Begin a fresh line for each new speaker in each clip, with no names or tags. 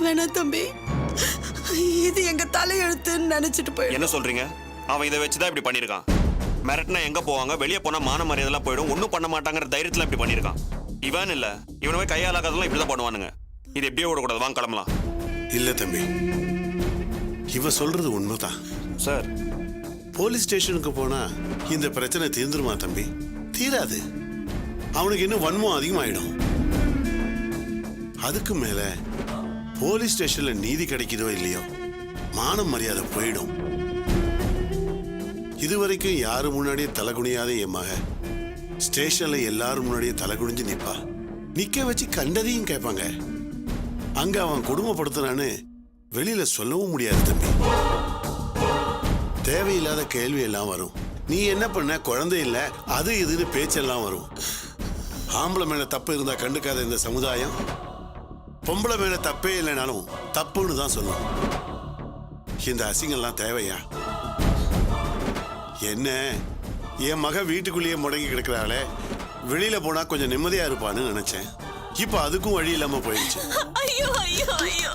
வேணாம் தம்பி, இது எங்க தலையெழுத்துன்னு நினைச்சிட்டு போய்.
என்ன சொல்றீங்க? அவன் இதை வச்சுதான் இப்படி பண்ணிருக்கான். மிரட்டினா எங்க போவாங்க, வெளியே போனா மான மரியாதைலாம் போயிடும், ஒன்னும் பண்ண மாட்டாங்கிற தைரியத்துல இப்படி பண்ணிருக்கான். இவன் இல்ல, இவனவே கையாளாக்காதெல்லாம் இப்படிதான் பண்ணுவானுங்க. இது எப்படியே விடக்கூடாது, வாங்க கிளம்பலாம்.
இல்ல தம்பி, இவ சொல்றது உண்மைதான்
சார்.
போலீஸ் ஸ்டேஷனுக்கு போனா இந்த பிரச்சனை தீர்ந்துருமா தம்பி? தீராது. அவனுக்கு இன்னும் வன்மம் அதிகமாயிடும். அதுக்கு மேல போலீஸ் ஸ்டேஷன்ல நீதி கிடைக்குதோ இல்லையோ, மானம் மரியாதை போயிடும். இதுவரைக்கும் யாரு முன்னாடியே தலை குனியாத என் மக ஸ்டேஷன்ல எல்லாரும் முன்னாடியே தலை குனிஞ்சு நிப்பா. நிக்க வச்சு கண்டதையும் கேட்பாங்க. அங்க அவன் கொடுமைப்படுத்துறான்னு வெளியில சொல்லவும் முடியாது தம்பி. தேவையில்லாத கேள்வி எல்லாம் வரும். நீ என்ன பண்ண, குழந்தை இல்ல, அது இதுன்னு பேச்செல்லாம் வரும். ஆம்பளை மேல தப்பு இருந்தா கண்டுக்காத இந்த சமுதாயம் பொம்பளை மேல தப்பே இல்லைனாலும் தப்புன்னு தான் சொல்லும். இந்த அசிங்கம்லாம் தேவையா? என்ன, என் மக வீட்டுக்குள்ளேயே முடங்கி கிடக்குறாளே, வெளியில போனா கொஞ்சம் நிம்மதியா இருப்பான்னு நினைச்சேன். இப்ப அதுக்கும் வழி இல்லாம போயிடுச்சு.
ஐயோ ஐயோ ஐயோ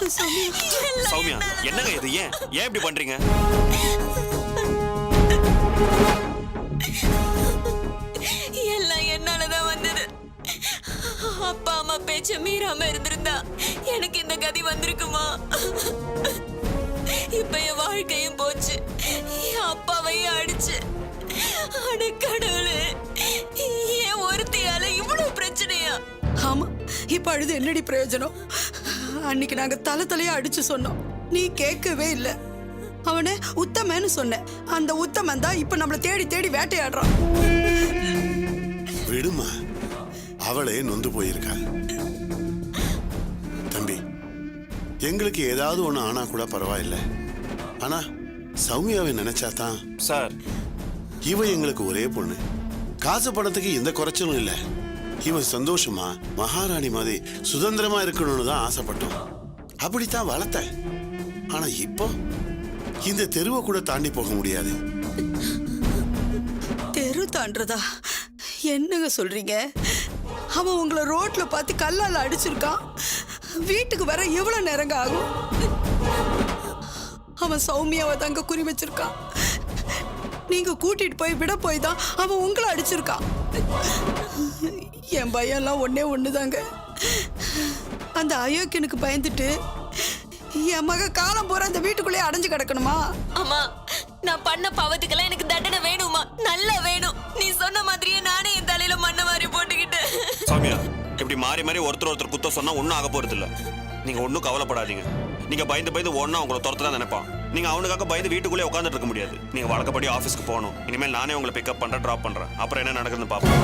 சௌமியா, என்னங்க இது? ஏன் இப்படி பண்றீங்க?
எல்லாம் என்னாலதான் வந்தது. அப்பா அம்மா பேச்ச மீறாம இருந்திருந்தா எனக்கு இந்த கதி வந்திருக்குமா? இப்ப என் வாழ்க்கையும் போச்சு, என் அப்பாவையும் அடிச்சு. அட கடவுளே, ஏன் ஒருத்தியால இவ்வளவு பிரச்சனையா?
ஆமா, இப்ப அழுது என்னடி பிரயோஜனம்? அன்னைக்கு நாங்க தலையா அடிச்சு சொன்னோம், நீ கேட்கவே இல்ல. அவனை உத்தமன்னு சொன்ன, அந்த உத்தமன் தான் இப்ப நம்மள தேடி தேடி வேட்டையாடுறான்.
விடுமா, அவளே நொந்து போயிருக்கா. தம்பி, எங்களுக்கு ஏதாவது ஒண்ணு ஆனா கூட பரவாயில்ல. ஆனா சௌமியாவை நினைச்சாதான்
சார்.
இவ எங்களுக்கு ஒரே பொண்ணு. காசு பணத்துக்கு எந்த குறைச்சலும் இல்லை. இவ சந்தோஷமா மகாராணி மாதிரி சுதந்திரமா இருக்கணும்னு தான் ஆசைப்பட்டோம். அப்படித்தான் வளர்த்த. ஆனா இப்போ இந்த தெருவை கூட தாண்டி போக முடியாது.
தெரு தாண்டதா? என்னங்க சொல்றீங்க? அவன் உங்களை ரோட்ல பார்த்து கல்லால அடிச்சிருக்கான். வீட்டுக்கு வர எவ்வளவு நேரங்க ஆகும்? அவன் சௌமியாவை தாங்க குறி வச்சிருக்கான். நீங்க கூட்டிட்டு போய் விட போய் தான் அவன் உங்களை அடிச்சிருக்கான். என் பையன்லாம் ஒன்னே ஒண்ணுதாங்க. அந்த அயோக்கியனுக்கு பயந்துட்டு என் மக காலம் பூரா இந்த வீட்டுக்குள்ளே அடைஞ்சு கிடக்கணுமா?
அம்மா, நான் பண்ண பாவத்துக்கெல்லாம் எனக்கு தண்டனை வேணுமா? நல்லா வேணும். நீ சொன்ன மாதிரியே நானே என் தலையில மண்ணை மாறி போட்டுக்கிட்டேன்.
சௌமியா, இப்படி மாறி மாறி ஒருத்தர் குத்த சொன்னா ஒன்னும் ஆக போறது இல்ல. நீங்க ஒன்னும் கவலைப்படாதீங்க. நீங்க பயந்து ஒன்னா உங்களை துரத்துதான் நினைப்பான். நீங்க அவனுக்காக பயந்து வீட்டுக்குள்ளே உட்காந்துட்டு இருக்க முடியாது. நீங்க வழக்கப்படி ஆபீஸ்க்கு போகணும். இனிமேல் நானே உங்களை பிக்கப் பண்றேன், டிராப் பண்றேன். அப்புறம் என்ன நடக்குதுன்னு பாப்போம்.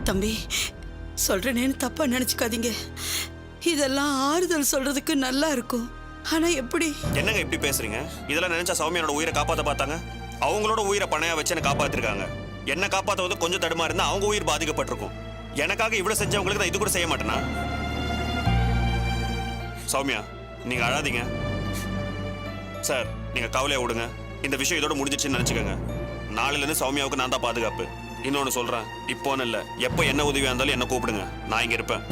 தம்பி, சொல்றேன்னு தப்பா நினைச்சுக்காதீங்க. இதெல்லாம் ஆறுதல் சொல்றதுக்கு நல்லா இருக்கும். ஆனா எப்படி?
என்னங்க இப்படி பேசுறீங்க? இதெல்லாம் நினைச்சா சௌமியானோட உயிரை காப்பாத்த பார்த்தாங்க. அவங்களோட உயிரை பணையா வச்சு என்ன காப்பாத்திருக்காங்க. என்ன காப்பாத்துவது கொஞ்சம் தடுமா இருந்தா அவங்க உயிர் பாதிக்கப்பட்டிருக்கும். எனக்காக இவ்வளவு செஞ்சவங்களுக்கு நான் இது கூட செய்ய மாட்டேனா? சௌமியா, நீங்க அழாதீங்க. சார், நீங்க கவலையை விடுங்க. இந்த விஷயம் இதோட முடிஞ்சிச்சுன்னு நினைச்சுக்கோங்க. நாளையில இருந்து சௌமியாவுக்கு நான் தான் பாதுகாப்பு. இன்னொன்னு சொல்றேன், இப்போன்னு இல்ல, எப்போ என்ன உதவியா இருந்தாலும் என்ன கூப்பிடுங்க, நான் இங்க இருப்பேன்.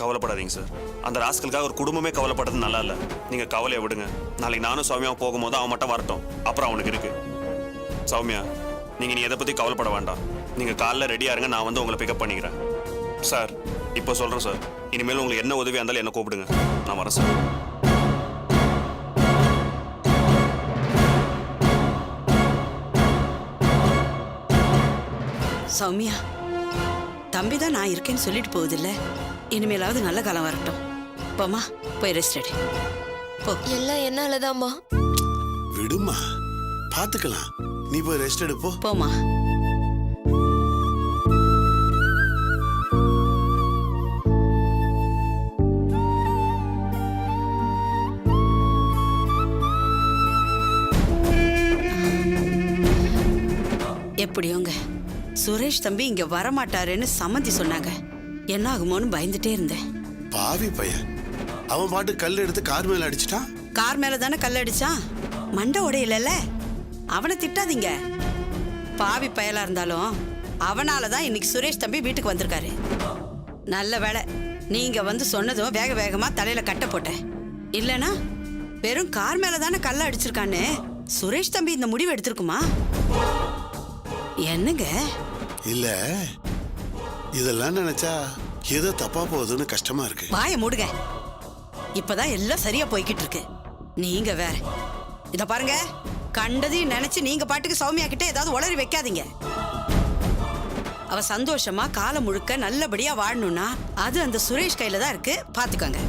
கவலைப்படாதீங்க சார். அந்த ராஸ்கலுக்காக ஒரு குடும்பமே கவலைப்படுறது நல்லா இல்ல. நீங்க கவலையை விடுங்க. நாளைக்கு நானும் சௌமியாவும் போகும்போது அவன் மட்டும் வரட்டும், அப்புறம் அவனுக்கு இருக்கு. சௌமியா, நீங்க நீ எதை பத்தி கவலைப்பட வேண்டாம். நீங்க காலைல ரெடியா இருங்க, நான் வந்து உங்களை பிக்கப் பண்ணிக்கிறேன். சார், இப்போ சொல்றேன் சார், இனிமேல் உங்களுக்கு என்ன உதவியா இருந்தாலும் என்ன கூப்பிடுங்க, நான் வரேன் சார்.
சௌமியா, தம்பி தான் நான் இருக்கேன்னு சொல்லிட்டு போகுதில்ல. இனிமேலாவது நல்ல காலம் வரட்டும். போமா, போய் ரெஸ்ட் எடு. போ.
எல்லாம் என்னாலதாம்மா.
விடுமா, பாத்துக்கலாம். நீ போய் ரெஸ்ட் எடுப்போ.
போமா. எப்படியோங்க, சுரேஷ் தம்பி இங்க வரமாட்டாருன்னு சம்மந்தி சொன்னாங்க. என்ன ஆகுமோன்னு பயந்துட்டே இருந்தேன்.
பாவி பையன், அவன் பாட்டு கல் எடுத்து கார் மேல அடிச்சிட்டான்.
கார் மேல தானே கல் அடிச்சான், மண்டை உடையல. அவனை திட்டாதீங்க. பாவி பயலா இருந்தாலும் அவனால தான் இன்னைக்கு சுரேஷ் தம்பி வீட்டுக்கு வந்திருக்காரு. நல்ல வேளை நீங்க வந்து சொன்னதும் வேக வேகமா தலையில கட்ட போட்டேன். இல்லனா வெறும் கார் மேல தானே கல்ல அடிச்சிருக்கான்னு சுரேஷ் தம்பி இந்த முடிவு எடுத்திருக்குமா? என்னங்க?
இல்ல இதெல்லாம் நினைச்சா ஏதோ தப்பா போகுதுன்னு கஷ்டமா இருக்கு.
வாய மூடுங்க. இப்பதான் எல்லாம் சரியா போய்கிட்டு இருக்கு. நீங்க வேற. இத பாருங்க, கண்டதையும் நினைச்சு நீங்க பாட்டுக்கு சௌமியா கிட்ட ஏதாவது உளறி வைக்காதீங்க. அவ சந்தோஷமா காலம் முழுக்க நல்லபடியா வாழணும்னா அது அந்த சுரேஷ் கையில தான் இருக்கு. பாத்துக்கோங்க.